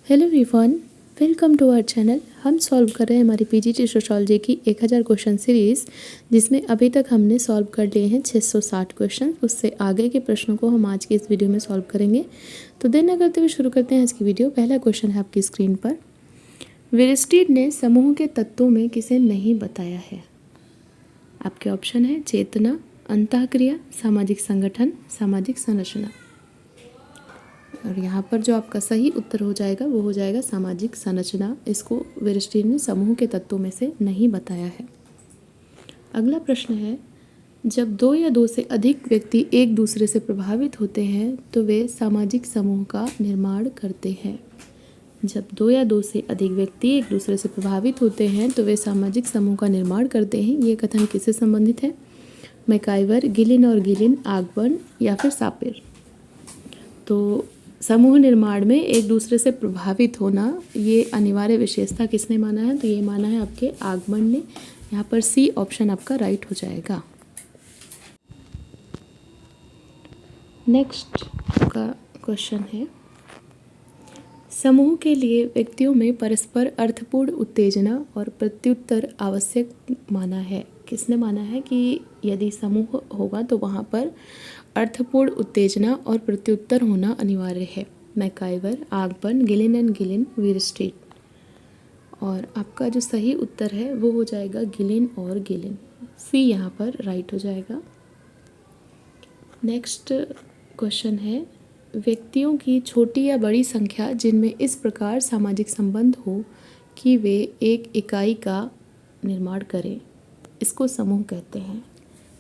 Hello everyone, welcome to our channel. हम solve कर रहे हैं हमारी पीजीटी सोशियोलॉजी की 1000 क्वेश्चन सीरीज़, जिसमें अभी तक हमने सॉल्व कर लिए हैं 660 क्वेश्चन। उससे आगे के प्रश्नों को हम आज की इस वीडियो में सॉल्व करेंगे। तो देर न करते हुए शुरू करते हैं आज की वीडियो। पहला क्वेश्चन है आपकी स्क्रीन पर। विरस्टीड ने समूह के तत्वों में किसे नहीं बताया है? आपके ऑप्शन है चेतना, अंतःक्रिया, सामाजिक संगठन, सामाजिक संरचना। और यहाँ पर जो आपका सही उत्तर हो जाएगा वो हो जाएगा सामाजिक संरचना। इसको विरस्टीड ने समूह के तत्वों में से नहीं बताया है। अगला प्रश्न है, जब दो या दो से अधिक व्यक्ति एक दूसरे से प्रभावित होते हैं तो वे सामाजिक समूह का निर्माण करते हैं। जब दो या दो से अधिक व्यक्ति एक दूसरे से प्रभावित होते हैं तो वे सामाजिक समूह का निर्माण करते हैं। ये कथन किससे संबंधित है? मैकाइवर, गिलिन और गिलिन, आगबर्न या फिर सापिर। तो समूह निर्माण में एक दूसरे से प्रभावित होना ये अनिवार्य विशेषता किसने माना है? तो ये माना है आपके आगमन ने। यहाँ पर सी ऑप्शन आपका राइट हो जाएगा। नेक्स्ट का क्वेश्चन है, समूह के लिए व्यक्तियों में परस्पर अर्थपूर्ण उत्तेजना और प्रत्युत्तर आवश्यक माना है। किसने माना है कि यदि समूह होगा तो वहाँ पर अर्थपूर्ण उत्तेजना और प्रत्युत्तर होना अनिवार्य है? MacIver, Ogburn, Gillin and Gillin, Bierstedt. और आपका जो सही उत्तर है वो हो जाएगा गिलिन और गिलिन। सी यहाँ पर राइट हो जाएगा। नेक्स्ट क्वेश्चन है, व्यक्तियों की छोटी या बड़ी संख्या जिनमें इस प्रकार सामाजिक संबंध हो कि वे एक इकाई का निर्माण करें, इसको समूह कहते हैं।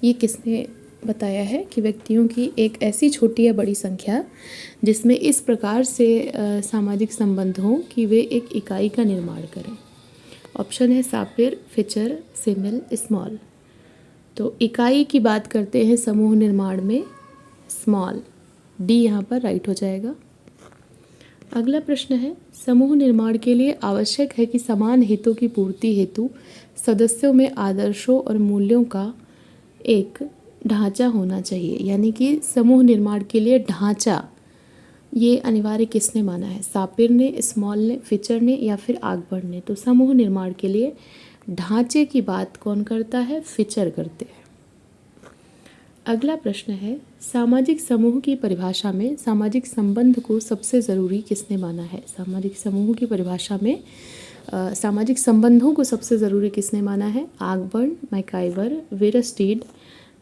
ये किसने बताया है कि व्यक्तियों की एक ऐसी छोटी या बड़ी संख्या जिसमें इस प्रकार से सामाजिक संबंध हो कि वे एक इकाई का निर्माण करें? ऑप्शन है सापिर, फिचर, सिमिल, स्मॉल। तो इकाई की बात करते हैं समूह निर्माण में, स्मॉल। डी यहाँ पर राइट हो जाएगा। अगला प्रश्न है, समूह निर्माण के लिए आवश्यक है कि समान हितों की पूर्ति हेतु सदस्यों में आदर्शों और मूल्यों का एक ढांचा होना चाहिए। यानी कि समूह निर्माण के लिए ढांचा ये अनिवार्य किसने माना है? सापिर ने, स्मॉल ने, फिचर ने या फिर आगबर्न ने? तो समूह निर्माण के लिए ढांचे की बात कौन करता है? फिचर करते हैं। अगला प्रश्न है, सामाजिक समूह की परिभाषा में सामाजिक संबंध को सबसे ज़रूरी किसने माना है? सामाजिक समूह की परिभाषा में सामाजिक संबंधों को सबसे ज़रूरी किसने माना है? आगबर्न, मैकाइवर, विरस्टीड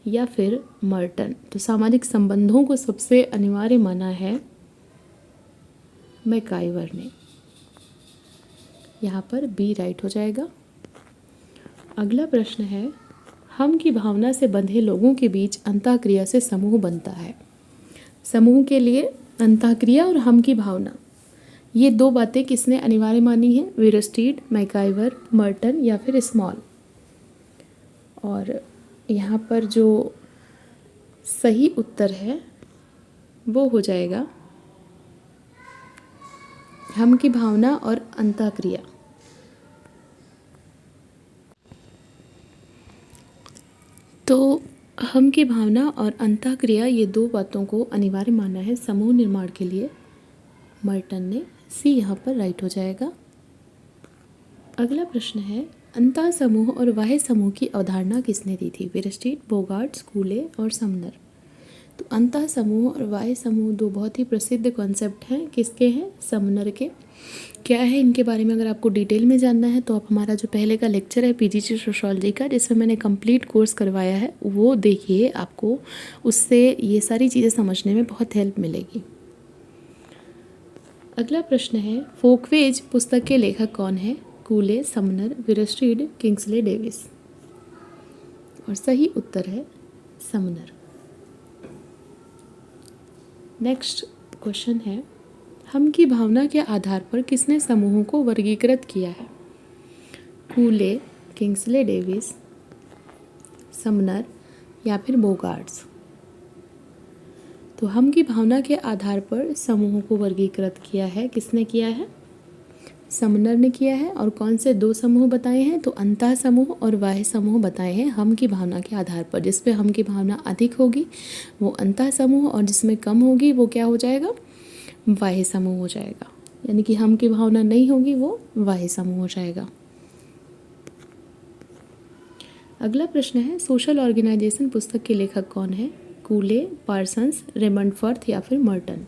या फिर मर्टन? तो सामाजिक संबंधों को सबसे अनिवार्य माना है मैकाइवर ने। यहाँ पर बी राइट हो जाएगा। अगला प्रश्न है, हम की भावना से बंधे लोगों के बीच अंतःक्रिया से समूह बनता है। समूह के लिए अंतःक्रिया और हम की भावना, ये दो बातें किसने अनिवार्य मानी है? विरस्टीड, मैकाइवर, मर्टन या फिर स्मॉल। और यहाँ पर जो सही उत्तर है वो हो जाएगा हम की भावना और अंतःक्रिया। तो हम की भावना और अंतःक्रिया ये दो बातों को अनिवार्य माना है समूह निर्माण के लिए मर्टन ने। सी यहाँ पर राइट हो जाएगा। अगला प्रश्न है, अंतः समूह और बाह्य समूह की अवधारणा किसने दी थी? विरस्टीड, बोगार्ट्स, कूले और समनर। तो अंतः समूह और बाह्य समूह दो बहुत ही प्रसिद्ध कॉन्सेप्ट हैं। किसके हैं? समनर के। क्या है इनके बारे में अगर आपको डिटेल में जानना है तो आप हमारा जो पहले का लेक्चर है पीजीटी सोशियोलॉजी का, जिसमें मैंने कंप्लीट कोर्स करवाया है, वो देखिए। आपको उससे ये सारी चीज़ें समझने में बहुत हेल्प मिलेगी। अगला प्रश्न है, फोकवेज पुस्तक के लेखक कौन है? कूले, समनर, विरस्टीड, किंग्सले डेविस। और सही उत्तर है समनर। नेक्स्ट क्वेश्चन है, हम की भावना के आधार पर किसने समूहों को वर्गीकृत किया है? कूले, किंग्सले डेविस, समनर या फिर बोगार्ट्स? तो हम की भावना के आधार पर समूहों को वर्गीकृत किया है किसने किया है? समनर ने किया है। और कौन से दो समूह बताए हैं? तो अंतः समूह और बाह्य समूह बताए हैं हम की भावना के आधार पर। जिसपे हम की भावना अधिक होगी वो अंतः समूह और जिसमें कम होगी वो क्या हो जाएगा? बाह्य समूह हो जाएगा। यानी कि हम की भावना नहीं होगी, वो वाह्य समूह हो जाएगा। अगला प्रश्न है, सोशल ऑर्गेनाइजेशन पुस्तक के लेखक कौन है? कूले, पार्सन्स, रेमंड फर्थ या फिर मर्टन।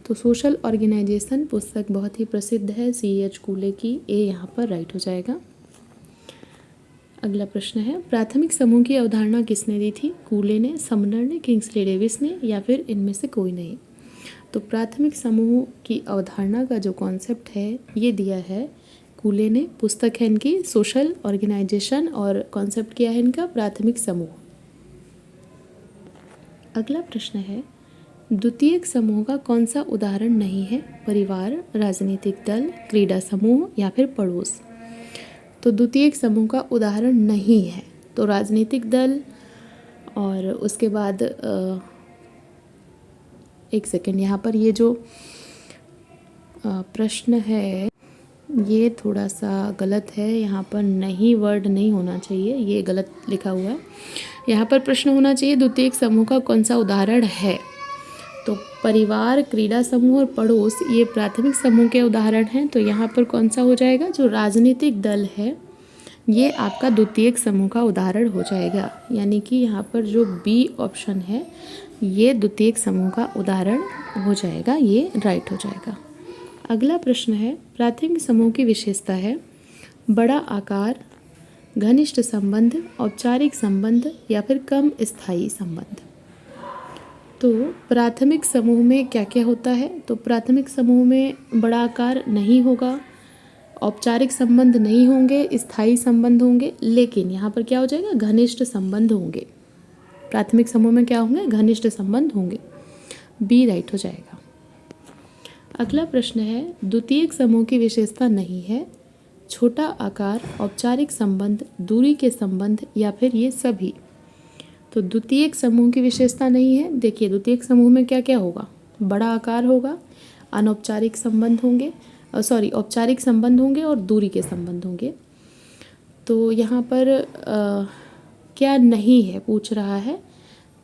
तो सोशल ऑर्गेनाइजेशन पुस्तक बहुत ही प्रसिद्ध है C.H. कूले की, ए यहाँ पर राइट हो जाएगा। अगला प्रश्न है, प्राथमिक समूह की अवधारणा किसने दी थी? कूले ने, समनर ने, किंग्सले डेविस ने या फिर इनमें से कोई नहीं। तो प्राथमिक समूह की अवधारणा का जो कॉन्सेप्ट है ये दिया है कूले ने। पुस्तक है इनकी सोशल ऑर्गेनाइजेशन और कॉन्सेप्ट किया है इनका प्राथमिक समूह। अगला प्रश्न है, द्वितीयक समूह का कौन सा उदाहरण नहीं है? परिवार, राजनीतिक दल, क्रीड़ा समूह या फिर पड़ोस। तो द्वितीयक समूह का उदाहरण नहीं है तो राजनीतिक दल, और उसके बाद एक सेकेंड, यहाँ पर ये जो प्रश्न है ये थोड़ा सा गलत है, यहाँ पर नहीं वर्ड नहीं होना चाहिए, ये गलत लिखा हुआ है। यहाँ पर प्रश्न होना चाहिए द्वितीयक समूह का कौन सा उदाहरण है। तो परिवार, क्रीड़ा समूह और पड़ोस ये प्राथमिक समूह के उदाहरण हैं। तो यहाँ पर कौन सा हो जाएगा? जो राजनीतिक दल है ये आपका द्वितीयक समूह का उदाहरण हो जाएगा। यानी कि यहाँ पर जो बी ऑप्शन है ये द्वितीयक समूह का उदाहरण हो जाएगा, ये राइट हो जाएगा। अगला प्रश्न है, प्राथमिक समूह की विशेषता है बड़ा आकार, घनिष्ठ संबंध, औपचारिक संबंध या फिर कम स्थायी संबंध। तो प्राथमिक समूह में क्या क्या होता है? तो प्राथमिक समूह में बड़ा आकार नहीं होगा, औपचारिक संबंध नहीं होंगे, स्थायी संबंध होंगे, लेकिन यहाँ पर क्या हो जाएगा? घनिष्ठ संबंध होंगे। प्राथमिक समूह में क्या होंगे? घनिष्ठ संबंध होंगे, बी राइट हो जाएगा। अगला प्रश्न है, द्वितीयक समूह की विशेषता नहीं है छोटा आकार, औपचारिक संबंध, दूरी के संबंध या फिर ये सभी। तो द्वितीयक समूह की विशेषता नहीं है। देखिए द्वितीयक समूह में क्या क्या होगा? बड़ा आकार होगा, अनौपचारिक संबंध होंगे, औपचारिक संबंध होंगे और दूरी के संबंध होंगे। तो यहाँ पर क्या नहीं है पूछ रहा है,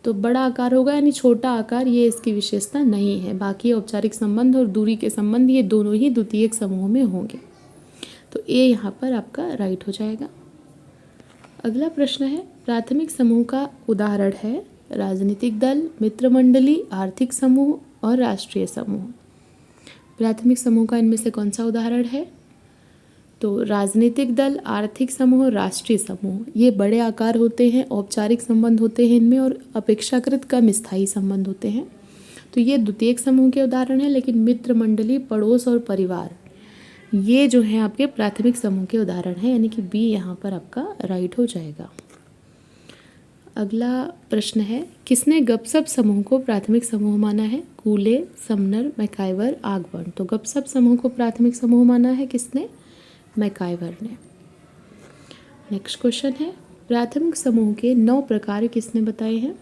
तो बड़ा आकार होगा यानी छोटा आकार, ये इसकी विशेषता नहीं है। बाकी औपचारिक संबंध और दूरी के संबंध ये दोनों ही द्वितीयक समूह में होंगे। तो ए यहाँ पर आपका राइट हो जाएगा। अगला प्रश्न है, प्राथमिक समूह का उदाहरण है राजनीतिक दल, मित्र मंडली, आर्थिक समूह और राष्ट्रीय समूह। प्राथमिक समूह का इनमें से कौन सा उदाहरण है? तो राजनीतिक दल, आर्थिक समूह और राष्ट्रीय समूह ये बड़े आकार होते हैं, औपचारिक संबंध होते हैं इनमें और अपेक्षाकृत कम स्थायी संबंध होते हैं। तो ये द्वितीयक समूह के उदाहरण हैं। लेकिन मित्र मंडली, पड़ोस और परिवार ये जो हैं आपके प्राथमिक समूह के उदाहरण हैं, यानी कि बी यहाँ पर आपका राइट हो जाएगा। अगला प्रश्न है, किसने गपसप समूह को प्राथमिक समूह माना है? कूले, समनर, मैकाइवर, आगबर्न। तो गपसप समूह को प्राथमिक समूह माना है किसने? मैकाइवर ने। नेक्स्ट क्वेश्चन है, प्राथमिक समूह के 9 प्रकार किसने बताए हैं?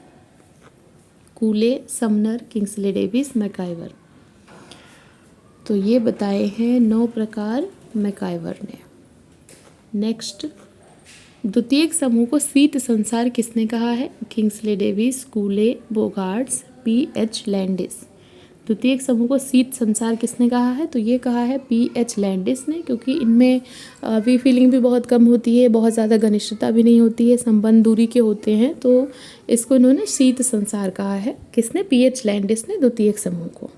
कूले, समनर, किंग्सले डेविस, मैकाइवर। तो ये बताए हैं 9 प्रकार मैकाइवर ने। नेक्स्ट, द्वितीयक समूह को शीत संसार किसने कहा है? Kingsley Davis, कूले, बोगार्ड्स, P.H. लैंडिस। द्वितीयक समूह को शीत संसार किसने कहा है? तो ये कहा है P.H. लैंडिस ने, क्योंकि इनमें वी फीलिंग भी बहुत कम होती है, बहुत ज़्यादा घनिष्ठता भी नहीं होती है, संबंध दूरी के होते हैं, तो इसको इन्होंने शीत संसार कहा है। किसने? P.H. लैंडिस ने द्वितीयक समूह को।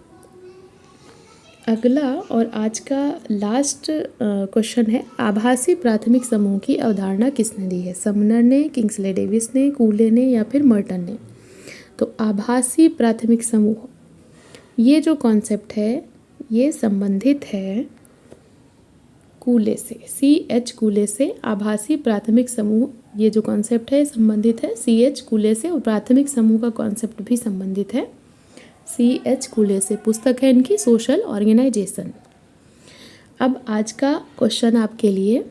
अगला और आज का लास्ट क्वेश्चन है, आभासी प्राथमिक समूह की अवधारणा किसने दी है? समनर ने, किंग्सले डेविस ने, कूले ने या फिर मर्टन ने। तो आभासी प्राथमिक समूह ये जो कॉन्सेप्ट है ये संबंधित है कूले से, C.H. कूले से। आभासी प्राथमिक समूह ये जो कॉन्सेप्ट है संबंधित है C.H. कूले से, और प्राथमिक समूह का कॉन्सेप्ट भी संबंधित है C.H. कूले से। पुस्तक है इनकी सोशल ऑर्गेनाइजेशन। अब आज का क्वेश्चन आपके लिए,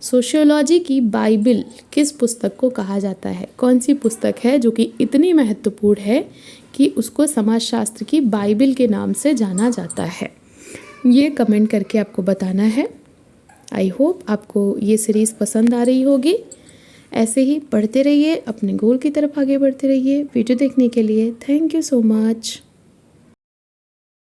सोशियोलॉजी की बाइबिल किस पुस्तक को कहा जाता है? कौन सी पुस्तक है जो कि इतनी महत्वपूर्ण है कि उसको समाजशास्त्र की बाइबिल के नाम से जाना जाता है? ये कमेंट करके आपको बताना है। आई होप आपको ये सीरीज़ पसंद आ रही होगी। ऐसे ही पढ़ते रहिए, अपने गोल की तरफ आगे बढ़ते रहिए। वीडियो देखने के लिए थैंक यू सो मच।